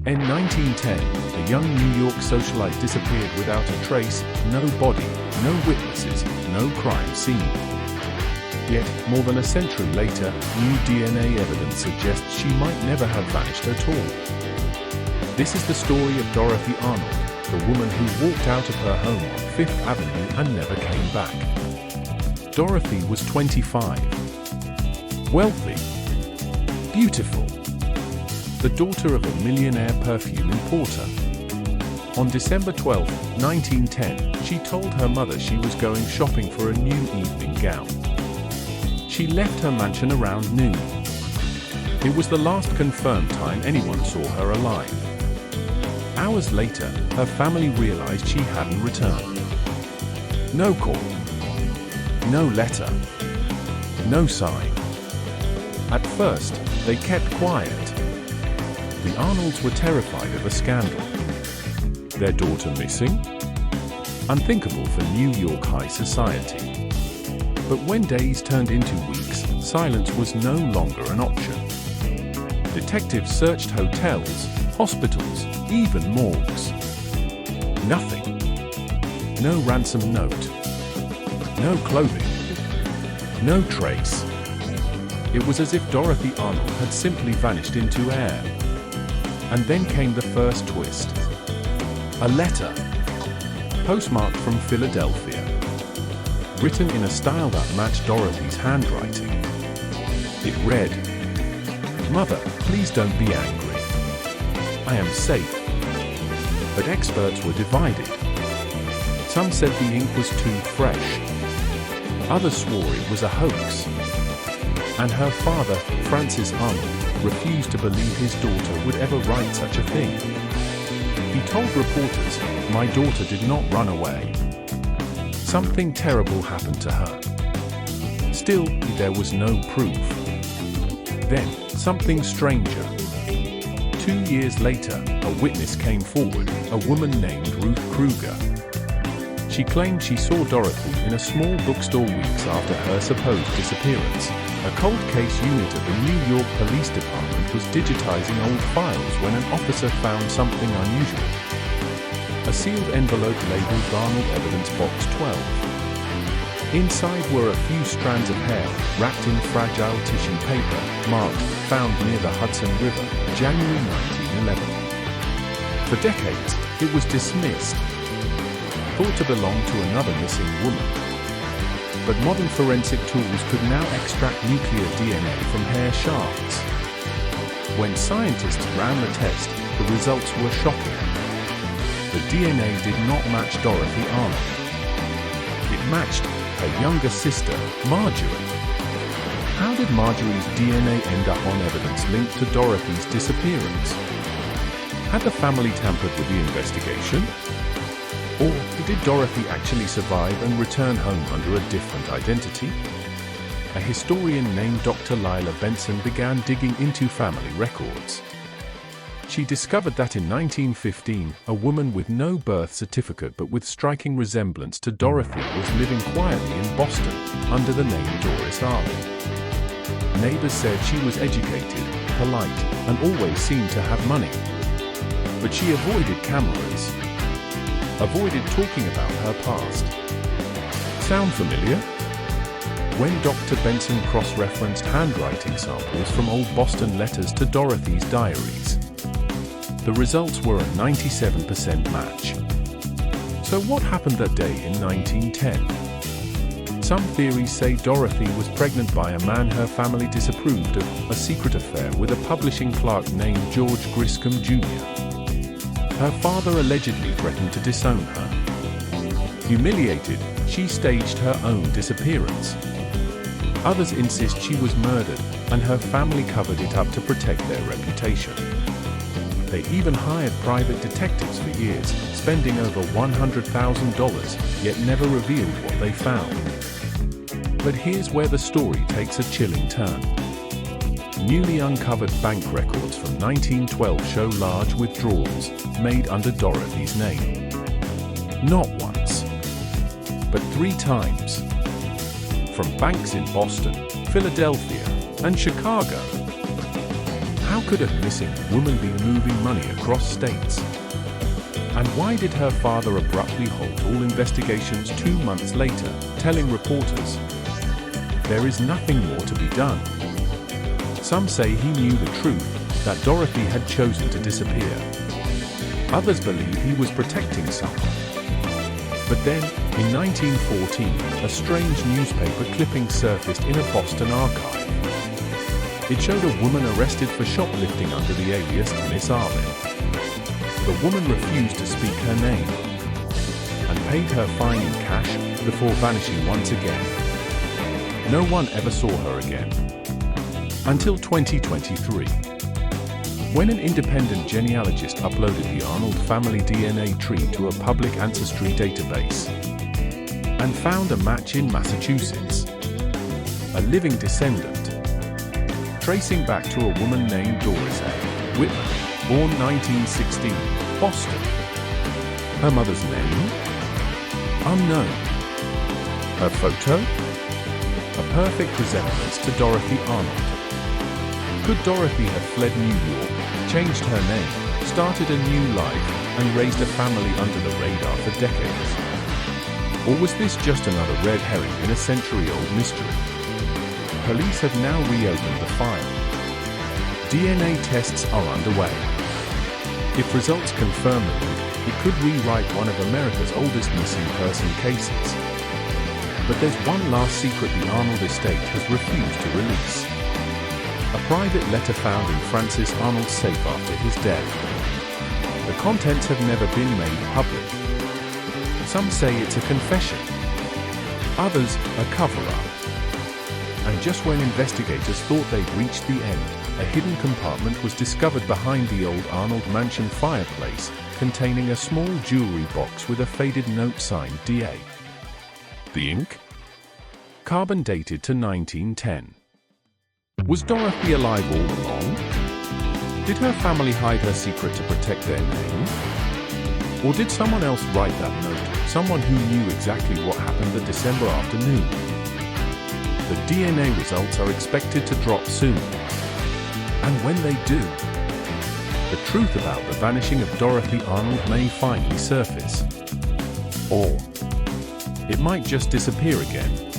In 1910, a young New York socialite disappeared without a trace, no body, no witnesses, no crime scene. Yet, more than a century later, new DNA evidence suggests she might never have vanished at all. This is the story of Dorothy Arnold, the woman who walked out of her home on Fifth Avenue and never came back. Dorothy was 25. Wealthy. Beautiful. The daughter of a millionaire perfume importer. On December 12, 1910, she told her mother she was going shopping for a new evening gown. She left her mansion around noon. It was the last confirmed time anyone saw her alive. Hours later, her family realized she hadn't returned. No call. No letter. No sign. At first, they kept quiet. The Arnolds were terrified of a scandal. Their daughter missing? Unthinkable for New York high society. But when days turned into weeks, silence was no longer an option. Detectives searched hotels, hospitals, even morgues. Nothing. No ransom note. No clothing. No trace. It was as if Dorothy Arnold had simply vanished into air. And then came the first twist. A letter, postmarked from Philadelphia, written in a style that matched Dorothy's handwriting. It read, "Mother, please don't be angry. I am safe." But experts were divided. Some said the ink was too fresh. Others swore it was a hoax. And her father, Francis Arnold, refused to believe his daughter would ever write such a thing. He told reporters, "My daughter did not run away. Something terrible happened to her." Still, there was no proof. Then, something stranger. 2 years later, a witness came forward, a woman named Ruth Kruger. She claimed she saw Dorothy in a small bookstore weeks after her supposed disappearance. A cold case unit of the New York Police Department was digitizing old files when an officer found something unusual. A sealed envelope labeled Arnold Evidence Box 12. Inside were a few strands of hair, wrapped in fragile tissue paper, marked, "Found near the Hudson River, January 1911. For decades, it was dismissed, thought to belong to another missing woman. But modern forensic tools could now extract nuclear DNA from hair shafts. When scientists ran the test, the results were shocking. The DNA did not match Dorothy Arnold. It matched her younger sister, Marjorie. How did Marjorie's DNA end up on evidence linked to Dorothy's disappearance? Had the family tampered with the investigation? Or did Dorothy actually survive and return home under a different identity? A historian named Dr. Lila Benson began digging into family records. She discovered that in 1915, a woman with no birth certificate but with striking resemblance to Dorothy was living quietly in Boston under the name Doris Arnold. Neighbors said she was educated, polite, and always seemed to have money. But she avoided cameras. Avoided talking about her past. Sound familiar? When Dr. Benson cross-referenced handwriting samples from old Boston letters to Dorothy's diaries, the results were a 97% match. So what happened that day in 1910? Some theories say Dorothy was pregnant by a man her family disapproved of, a secret affair with a publishing clerk named George Griscom Jr. Her father allegedly threatened to disown her. Humiliated, she staged her own disappearance. Others insist she was murdered, and her family covered it up to protect their reputation. They even hired private detectives for years, spending over $100,000, yet never revealed what they found. But here's where the story takes a chilling turn. Newly uncovered bank records from 1912 show large withdrawals made under Dorothy's name. Not once, but 3 times. From banks in Boston, Philadelphia, and Chicago. How could a missing woman be moving money across states? And why did her father abruptly halt all investigations 2 months later, telling reporters, "There is nothing more to be done"? Some say he knew the truth, that Dorothy had chosen to disappear. Others believe he was protecting someone. But then, in 1914, a strange newspaper clipping surfaced in a Boston archive. It showed a woman arrested for shoplifting under the alias Miss Arlen. The woman refused to speak her name and paid her fine in cash before vanishing once again. No one ever saw her again. Until 2023, when an independent genealogist uploaded the Arnold family DNA tree to a public ancestry database and found a match in Massachusetts, a living descendant, tracing back to a woman named Doris A. Whitman, born 1916, Boston. Her mother's name? Unknown. Her photo? A perfect resemblance to Dorothy Arnold. Could Dorothy have fled New York, changed her name, started a new life, and raised a family under the radar for decades? Or was this just another red herring in a century-old mystery? Police have now reopened the file. DNA tests are underway. If results confirm the link, it could rewrite one of America's oldest missing person cases. But there's one last secret the Arnold estate has refused to release. A private letter found in Francis Arnold's safe after his death. The contents have never been made public. Some say it's a confession. Others, a cover-up. And just when investigators thought they'd reached the end, a hidden compartment was discovered behind the old Arnold mansion fireplace, containing a small jewelry box with a faded note signed DA. The ink? Carbon dated to 1910. Was Dorothy alive all along? Did her family hide her secret to protect their name? Or did someone else write that note, someone who knew exactly what happened that December afternoon? The DNA results are expected to drop soon. And when they do, the truth about the vanishing of Dorothy Arnold may finally surface. Or it might just disappear again.